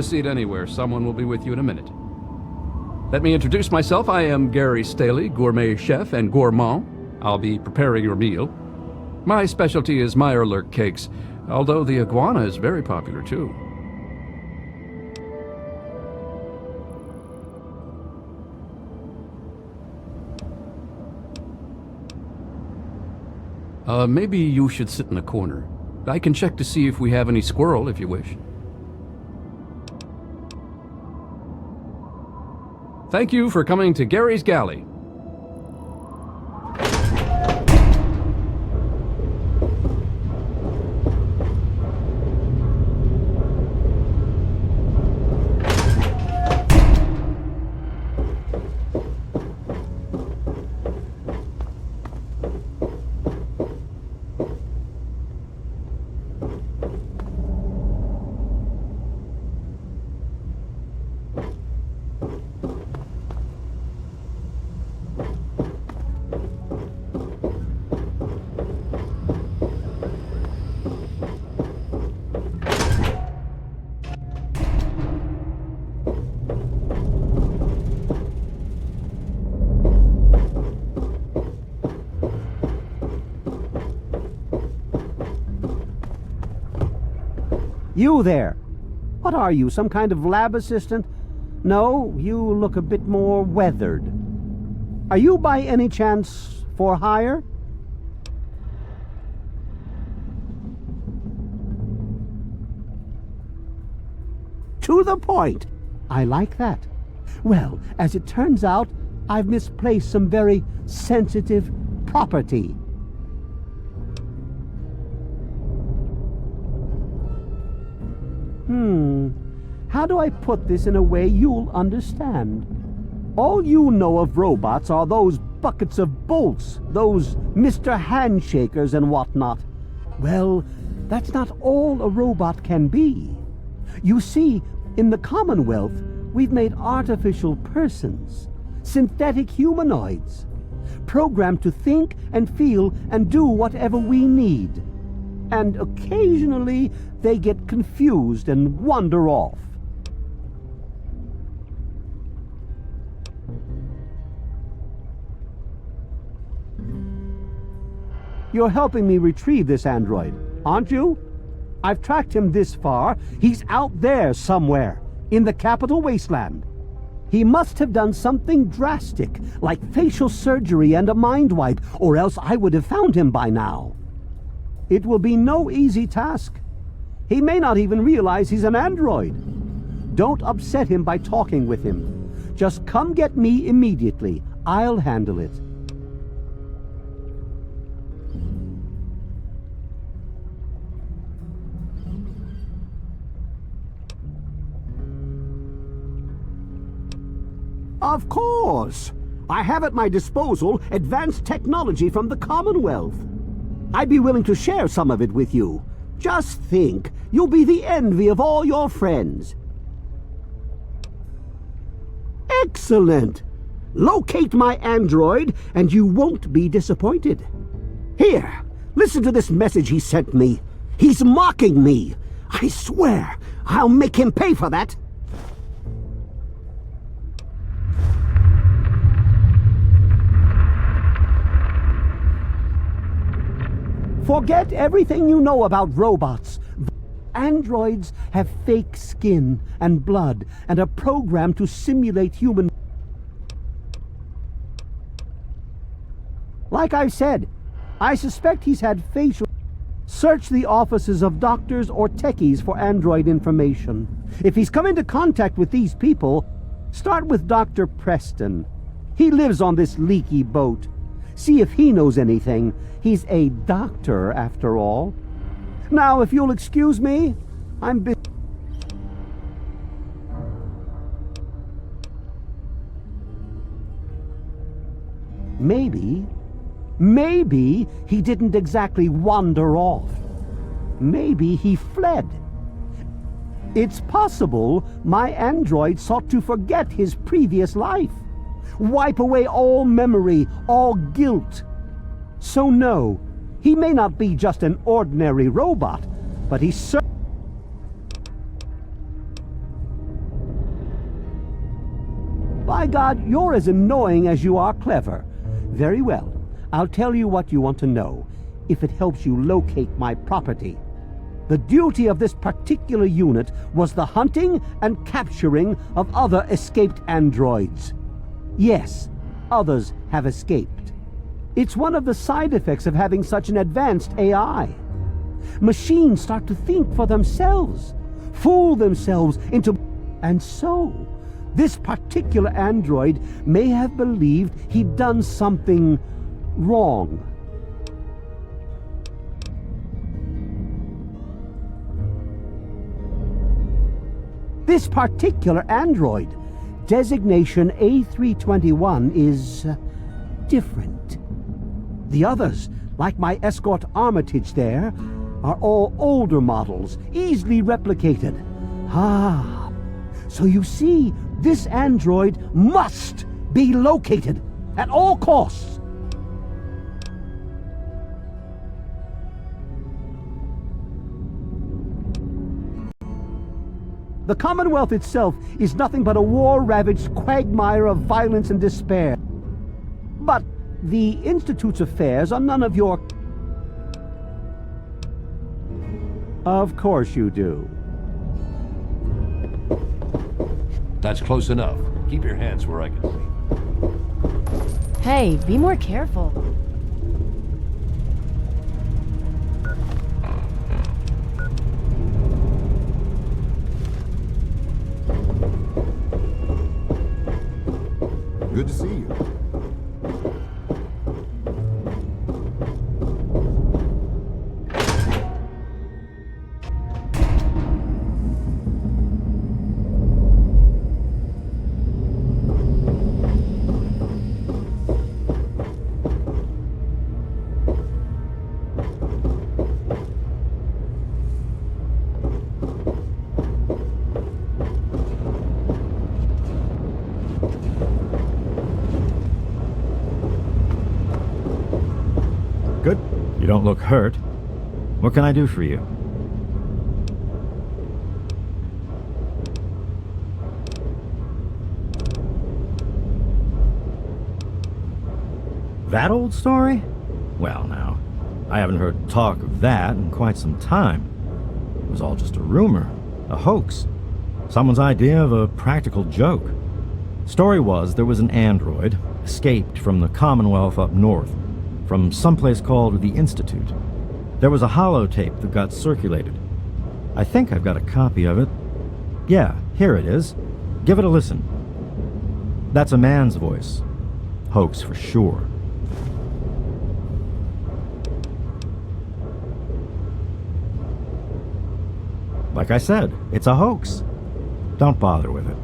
a seat anywhere. Someone will be with you in a minute. Let me introduce myself. I am Gary Staley, gourmet chef and gourmand. I'll be preparing your meal. My specialty is Meyerlurk cakes, although the iguana is very popular too. Maybe you should sit in the corner. I can check to see if we have any squirrel, if you wish. Thank you for coming to Gary's Galley. You there! What are you, some kind of lab assistant? No, you look a bit more weathered. Are you by any chance for hire? To the point! I like that. Well, as it turns out, I've misplaced some very sensitive property. How do I put this in a way you'll understand? All you know of robots are those buckets of bolts, those Mr. Handshakers and whatnot. Well, that's not all a robot can be. You see, in the Commonwealth, we've made artificial persons, synthetic humanoids, programmed to think and feel and do whatever we need. And occasionally, they get confused and wander off. You're helping me retrieve this android, aren't you? I've tracked him this far. He's out there somewhere, in the capital wasteland. He must have done something drastic, like facial surgery and a mind wipe, or else I would have found him by now. It will be no easy task. He may not even realize he's an android. Don't upset him by talking with him. Just come get me immediately. I'll handle it. Of course! I have at my disposal advanced technology from the Commonwealth. I'd be willing to share some of it with you. Just think, you'll be the envy of all your friends. Excellent! Locate my android, and you won't be disappointed. Here, listen to this message he sent me. He's mocking me. I swear, I'll make him pay for that. Forget everything you know about robots. Androids have fake skin and blood and are programmed to simulate human. Like I said, I suspect he's had facial. Search the offices of doctors or techies for android information. If he's come into contact with these people, start with Dr. Preston. He lives on this leaky boat. See if he knows anything. He's a doctor, after all. Now, if you'll excuse me, I'm busy. Maybe he didn't exactly wander off. Maybe he fled. It's possible my android sought to forget his previous life. Wipe away all memory, all guilt. So no, he may not be just an ordinary robot, but he's certainly... By God, you're as annoying as you are clever. Very well. I'll tell you what you want to know, if it helps you locate my property. The duty of this particular unit was the hunting and capturing of other escaped androids. Yes, others have escaped. It's one of the side effects of having such an advanced AI. Machines start to think for themselves, fool themselves into... And so, this particular android may have believed he'd done something wrong. This particular android, designation A321, is different. The others, like my escort Armitage there, are all older models, easily replicated. Ah, so you see, this android must be located at all costs. The Commonwealth itself is nothing but a war-ravaged quagmire of violence and despair. But the Institute's affairs are none of your... Of course you do. That's close enough. Keep your hands where I can see. Hey, be more careful. Good to see you. Good. You don't look hurt. What can I do for you? That old story? Well, now, I haven't heard talk of that in quite some time. It was all just a rumor, a hoax, someone's idea of a practical joke. Story was there was an android, escaped from the Commonwealth up north, from someplace called the Institute. There was a holotape that got circulated. I think I've got a copy of it. Yeah, here it is. Give it a listen. That's a man's voice. Hoax for sure. Like I said, it's a hoax. Don't bother with it.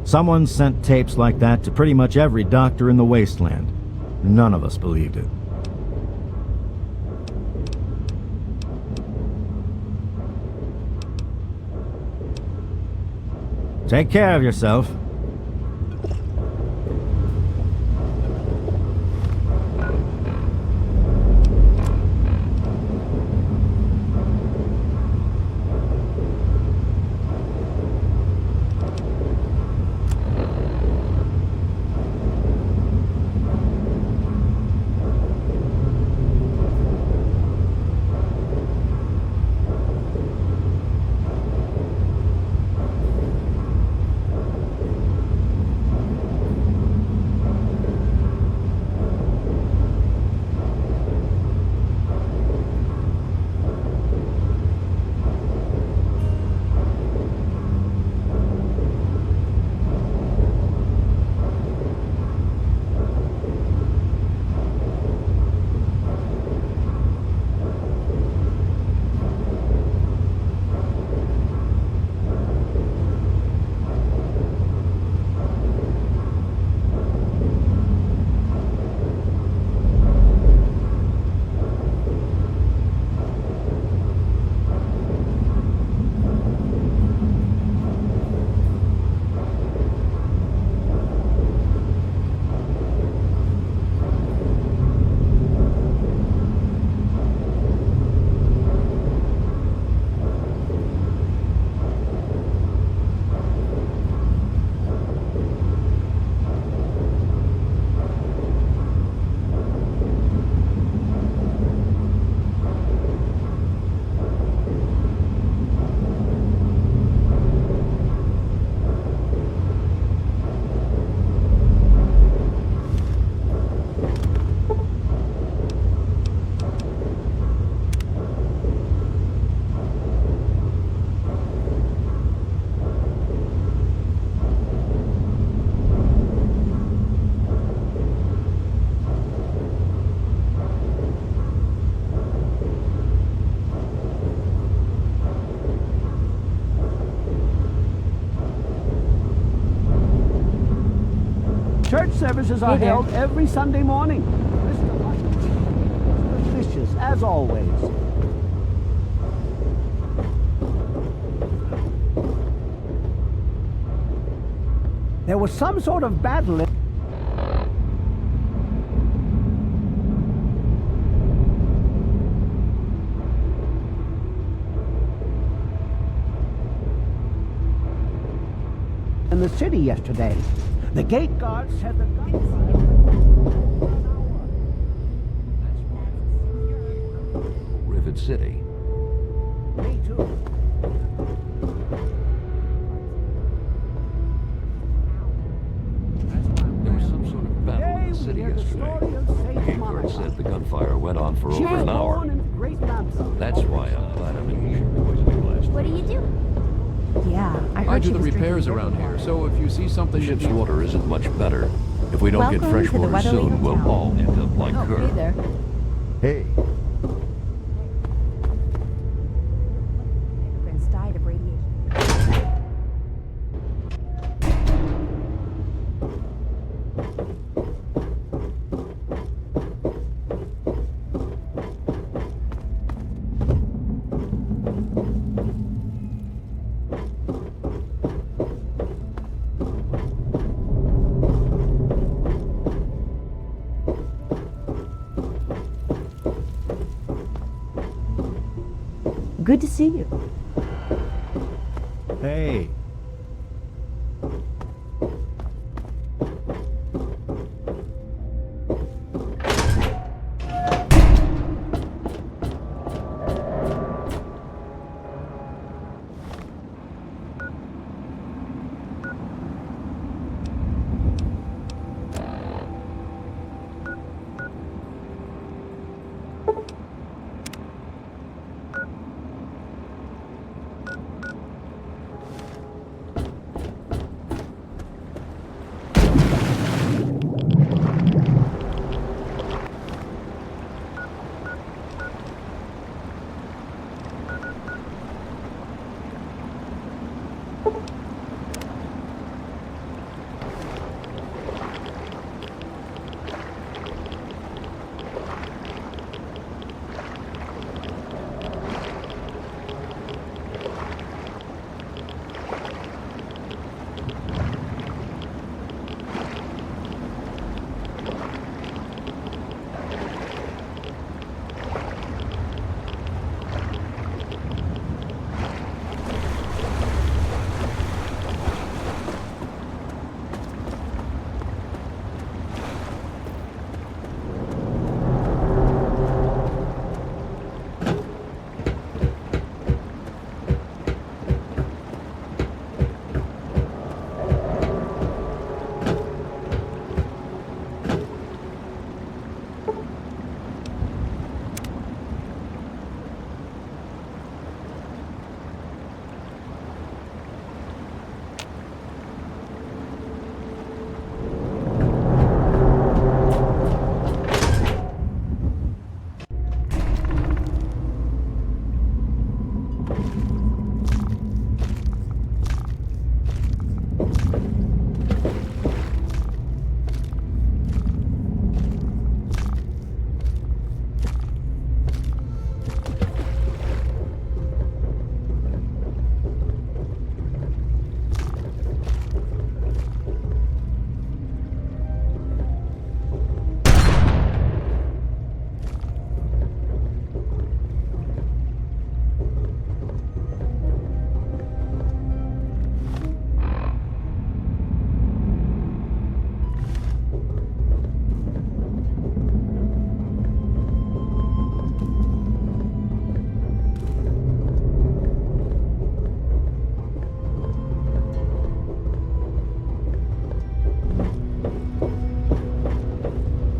Someone sent tapes like that to pretty much every doctor in the wasteland. None of us believed it. Take care of yourself. Church services are Hey there. held every Sunday morning. Mr. Hutton, delicious, as always. There was some sort of battle in the city yesterday. The gate guard said the Rivet City. Me too. There was some sort of battle in Today the we city hear the yesterday. story of The Saint gate guard Monica. said the gunfire went on for She over was an hour. born in Great Lambton. That's why I'm glad I didn't hear poisoning last What do night. you do? Yeah, I heard I do she the was drinking repairs around liquor. here, so if you see something The that ship's needs... water isn't much better. If we don't get Welcome fresh to the water Weatherly soon, we'll Hotel. all end up like Oh, her. hey there. Hey, Immigrants died of radiation. Good to see you. hey.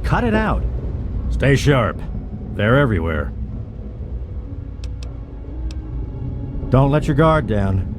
Cut it out. Stay sharp. They're everywhere. Don't let your guard down.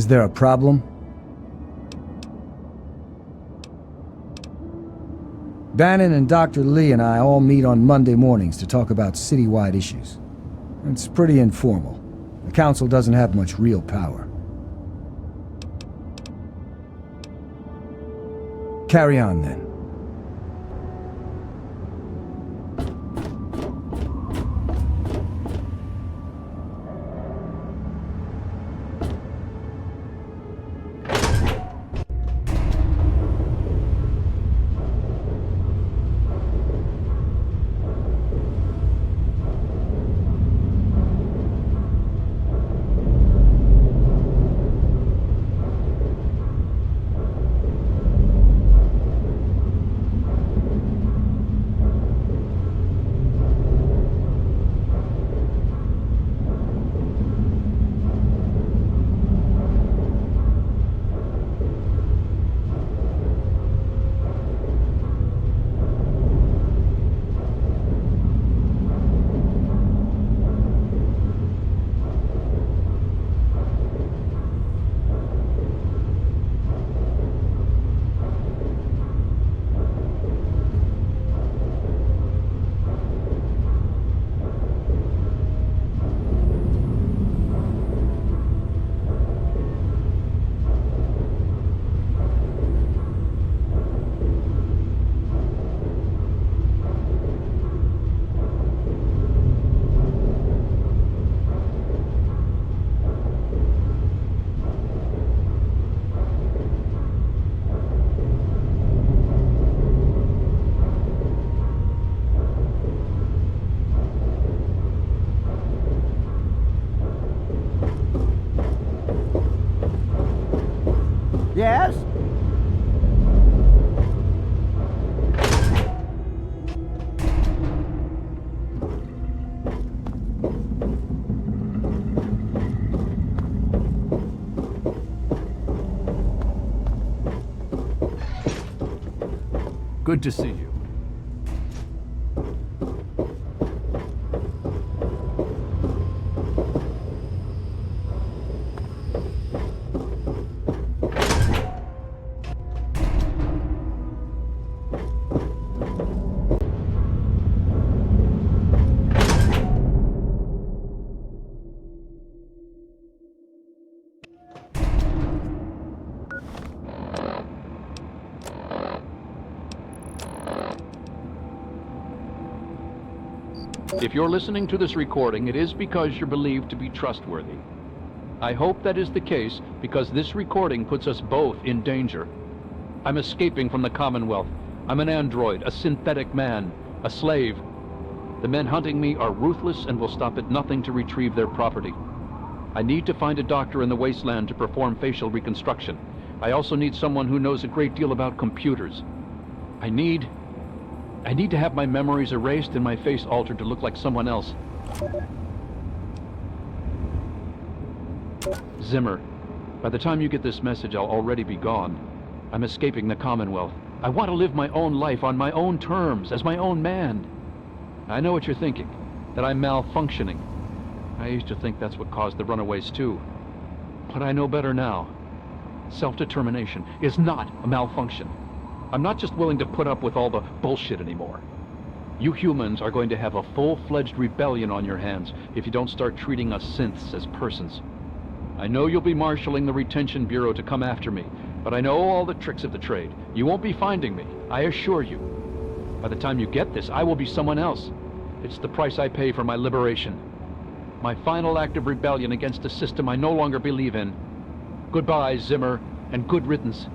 there a problem? Bannon and Dr. Lee and I all meet on Monday mornings to talk about citywide issues. It's pretty informal. The council doesn't have much real power. Carry on, then. Yes? Good to see you. If you're listening to this recording, it is because you're believed to be trustworthy. I hope that is the case because this recording puts us both in danger. I'm escaping from the Commonwealth. I'm an android, a synthetic man, a slave. The men hunting me are ruthless and will stop at nothing to retrieve their property. I need to find a doctor in the wasteland to perform facial reconstruction. I also need someone who knows a great deal about computers. I need to have my memories erased and my face altered to look like someone else. Zimmer, by the time you get this message, I'll already be gone. I'm escaping the Commonwealth. I want to live my own life on my own terms, as my own man. I know what you're thinking, that I'm malfunctioning. I used to think that's what caused the runaways too. But I know better now. Self-determination is not a malfunction. I'm not just willing to put up with all the bullshit anymore. You humans are going to have a full-fledged rebellion on your hands if you don't start treating us synths as persons. I know you'll be marshaling the Retention Bureau to come after me, but I know all the tricks of the trade. You won't be finding me, I assure you. By the time you get this, I will be someone else. It's the price I pay for my liberation. My final act of rebellion against a system I no longer believe in. Goodbye, Zimmer, and good riddance.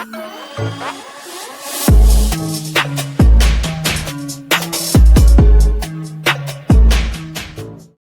Thank you.